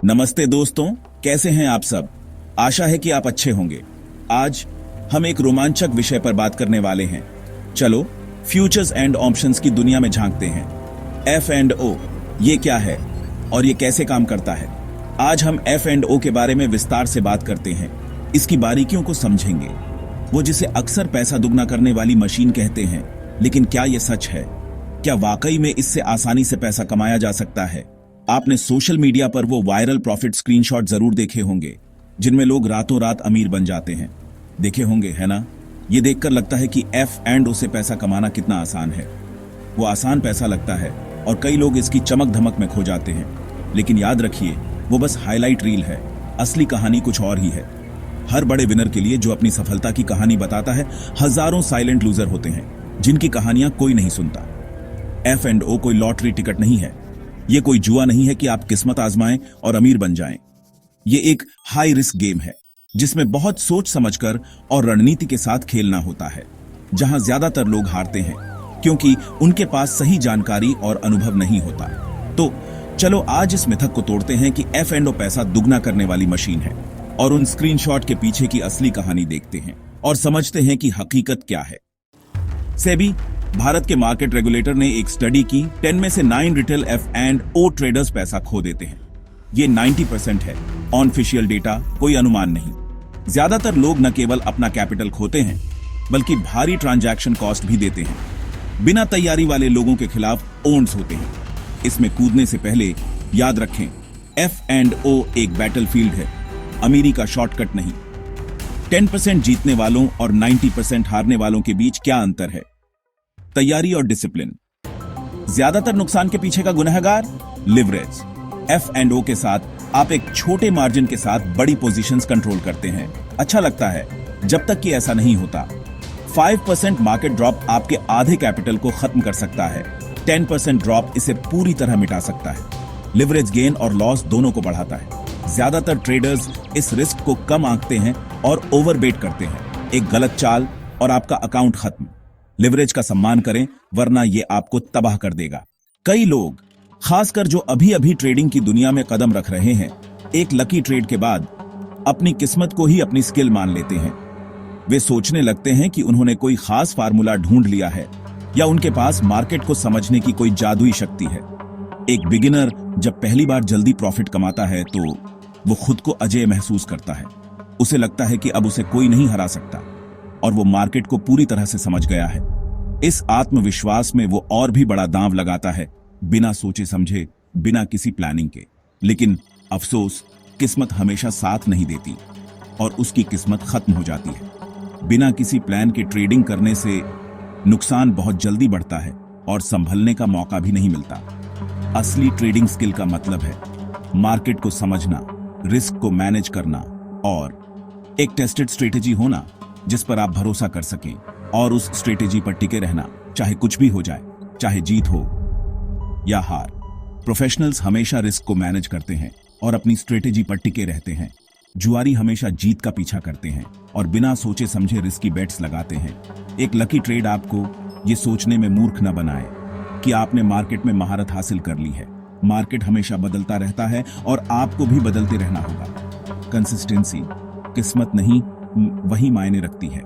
नमस्ते दोस्तों, कैसे हैं आप सब। आशा है कि आप अच्छे होंगे। आज हम एक रोमांचक विषय पर बात करने वाले हैं। चलो फ्यूचर्स एंड ऑप्शंस की दुनिया में झांकते हैं। एफ एंड ओ, ये क्या है और ये कैसे काम करता है। आज हम एफ एंड ओ के बारे में विस्तार से बात करते हैं। इसकी बारीकियों को समझेंगे। वो जिसे अक्सर पैसा दुगना करने वाली मशीन कहते हैं, लेकिन क्या ये सच है? क्या वाकई में इससे आसानी से पैसा कमाया जा सकता है? आपने सोशल मीडिया पर वो वायरल प्रॉफिट स्क्रीनशॉट जरूर देखे होंगे जिनमें लोग रातों रात अमीर बन जाते हैं। देखे होंगे, है ना? ये देखकर लगता है कि एफ एंड ओ से पैसा कमाना कितना आसान है। वो आसान पैसा लगता है और कई लोग इसकी चमक धमक में खो जाते हैं। लेकिन याद रखिए, वो बस हाईलाइट रील है। असली कहानी कुछ और ही है। हर बड़े विनर के लिए जो अपनी सफलता की कहानी बताता है, हजारों साइलेंट लूजर होते हैं जिनकी कहानियां कोई नहीं सुनता। एफ एंड ओ कोई लॉटरी टिकट नहीं है। ये कोई जुआ नहीं है कि आप किस्मत आजमाएं और अमीर बन जाएं। ये एक हाई रिस्क गेम है जिसमें बहुत सोच समझकर और रणनीति के साथ खेलना होता है, जहां ज्यादातर लोग हारते हैं क्योंकि उनके पास सही जानकारी और अनुभव नहीं होता। तो चलो आज इस मिथक को तोड़ते हैं कि एफ एंड ओ पैसा दुगना करने वाली मशीन है, और उन स्क्रीनशॉट के पीछे की असली कहानी देखते हैं और समझते हैं कि हकीकत क्या है। सेबी, भारत के मार्केट रेगुलेटर ने एक स्टडी की। 10 में से 9 retail F and O traders पैसा खो देते हैं। ये 90% है। ऑनऑफिशियल डेटा, कोई अनुमान नहीं। ज्यादातर लोग न केवल अपना कैपिटल खोते हैं बल्कि भारी ट्रांजैक्शन कॉस्ट भी देते हैं। बिना तैयारी वाले लोगों के खिलाफ ओन्स होते हैं। इसमें कूदने से पहले याद रखें, एफ एंड ओ एक बैटलफील्ड है, अमीरी का शॉर्टकट नहीं। 10% जीतने वालों और 90% हारने वालों के बीच क्या अंतर है? तैयारी और डिसिप्लिन। ज्यादातर नुकसान के पीछे का गुनहगार लिवरेज। एफ एंड ओ के साथ आप एक छोटे मार्जिन के साथ बड़ी पोजीशंस कंट्रोल करते हैं। अच्छा लगता है जब तक कि ऐसा नहीं होता। 5% मार्केट ड्रॉप आपके आधे कैपिटल को खत्म कर सकता है। 10% ड्रॉप इसे पूरी तरह मिटा सकता है। लिवरेज गेन और लॉस दोनों को बढ़ाता है। ज्यादातर ट्रेडर्स इस रिस्क को कम आंकते हैं और ओवरबेट करते हैं। एक गलत चाल और आपका अकाउंट खत्म। लिवरेज का सम्मान करें, वरना ये आपको तबाह कर देगा। कई लोग, खासकर जो अभी अभी ट्रेडिंग की दुनिया में कदम रख रहे हैं, एक लकी ट्रेड के बाद अपनी किस्मत को ही अपनी स्किल मान लेते हैं। वे सोचने लगते हैं कि उन्होंने कोई खास फार्मूला ढूंढ लिया है या उनके पास मार्केट को समझने की कोई जादुई शक्ति है। एक बिगिनर जब पहली बार जल्दी प्रॉफिट कमाता है तो वो खुद को अजेय महसूस करता है। उसे लगता है कि अब उसे कोई नहीं हरा सकता और वो मार्केट को पूरी तरह से समझ गया है। इस आत्मविश्वास में वो और भी बड़ा दांव लगाता है, बिना सोचे समझे, बिना किसी प्लानिंग के। लेकिन अफसोस, किस्मत हमेशा साथ नहीं देती और उसकी किस्मत खत्म हो जाती है। बिना किसी प्लान के ट्रेडिंग करने से नुकसान बहुत जल्दी बढ़ता है और संभलने का मौका भी नहीं मिलता। असली ट्रेडिंग स्किल का मतलब है मार्केट को समझना, रिस्क को मैनेज करना और एक टेस्टेड स्ट्रेटेजी होना जिस पर आप भरोसा कर सकें और उस स्ट्रेटेजी पर टिके रहना, चाहे कुछ भी हो जाए, चाहे जीत हो या हार। प्रोफेशनल्स हमेशा रिस्क को मैनेज करते हैं और अपनी स्ट्रेटेजी पर टिके रहते हैं। जुआरी हमेशा जीत का पीछा करते हैं और बिना सोचे समझे रिस्की बेट्स लगाते हैं। एक लकी ट्रेड आपको ये सोचने में मूर्ख न बनाए कि आपने मार्केट में महारत हासिल कर ली है। मार्केट हमेशा बदलता रहता है और आपको भी बदलते रहना होगा। कंसिस्टेंसी, किस्मत नहीं, वही मायने रखती है।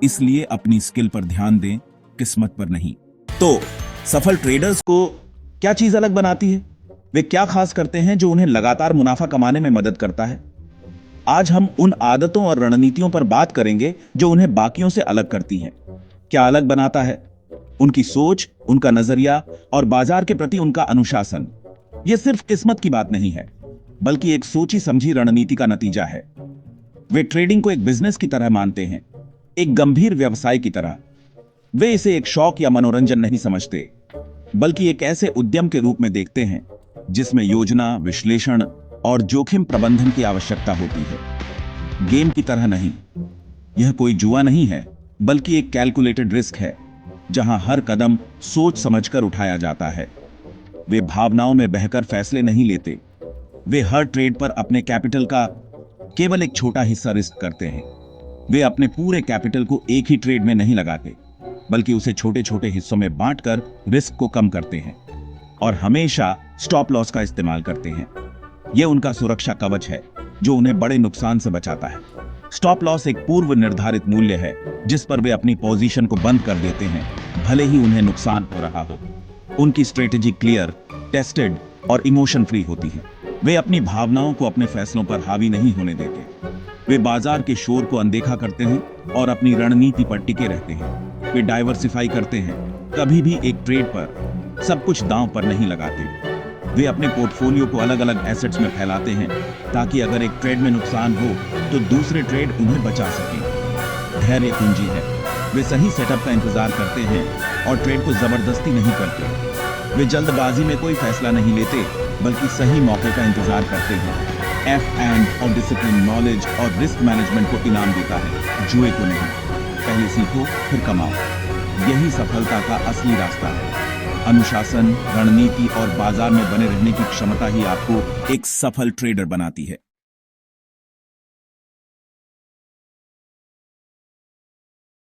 इसलिए अपनी स्किल पर ध्यान दें, किस्मत पर नहीं। तो सफल ट्रेडर्स को क्या चीज अलग बनाती है? वे क्या खास करते हैं जो उन्हें लगातार मुनाफा कमाने में मदद करता है? आज हम उन आदतों और रणनीतियों पर बात करेंगे जो उन्हें बाकियों से अलग करती हैं। क्या अलग बनाता है? उनकी सोच, उनका नजरिया और बाजार के प्रति उनका अनुशासन। यह सिर्फ किस्मत की बात नहीं है, बल्कि एक सोची समझी रणनीति का नतीजा है। वे ट्रेडिंग को एक बिजनेस की तरह मानते हैं, एक गंभीर व्यवसाय की तरह। वे इसे एक शौक या मनोरंजन नहीं समझते, बल्कि एक ऐसे उद्यम के रूप में देखते हैं जिसमें योजना, विश्लेषण और जोखिम प्रबंधन की आवश्यकता होती है। गेम की तरह नहीं, यह कोई जुआ नहीं है, बल्कि एक कैलकुलेटेड रिस्क है जहां हर कदम सोच समझकर उठाया जाता है। वे भावनाओं में बहकर फैसले नहीं लेते। वे हर ट्रेड पर अपने कैपिटल का केवल एक छोटा हिस्सा रिस्क करते हैं। वे अपने पूरे कैपिटल को एक ही ट्रेड में नहीं लगाते, बल्कि उसे छोटे छोटे हिस्सों में बांटकर रिस्क को कम करते हैं और हमेशा स्टॉप लॉस का इस्तेमाल करते हैं। ये उनका सुरक्षा कवच है जो उन्हें बड़े नुकसान से बचाता है। स्टॉप लॉस एक पूर्व निर्धारित मूल्य है जिस पर वे अपनी पोजीशन को बंद कर देते हैं, भले ही उन्हें नुकसान हो रहा हो। उनकी स्ट्रेटेजी क्लियर, टेस्टेड और इमोशन फ्री होती है। वे अपनी भावनाओं को अपने फैसलों पर हावी नहीं होने देते। वे बाजार के शोर को अनदेखा करते हैं और अपनी रणनीति पर टिके रहते हैं। वे डाइवर्सिफाई करते हैं, कभी भी एक ट्रेड पर सब कुछ दांव पर नहीं लगाते। वे अपने पोर्टफोलियो को अलग अलग एसेट्स में फैलाते हैं ताकि अगर एक ट्रेड में नुकसान हो तो दूसरे ट्रेड उन्हें बचा सके। धैर्य कुंजी है। वे सही सेटअप का इंतजार करते हैं और ट्रेड को जबरदस्ती नहीं करते। वे जल्दबाजी में कोई फैसला नहीं लेते बल्कि सही मौके का इंतजार करते हैं। एफ एंड और डिसिप्लिन नॉलेज और रिस्क मैनेजमेंट को इनाम देता है, जुए को नहीं। पहले सीखो फिर कमाओ, यही सफलता का असली रास्ता है। अनुशासन, रणनीति और बाजार में बने रहने की क्षमता ही आपको एक सफल ट्रेडर बनाती है।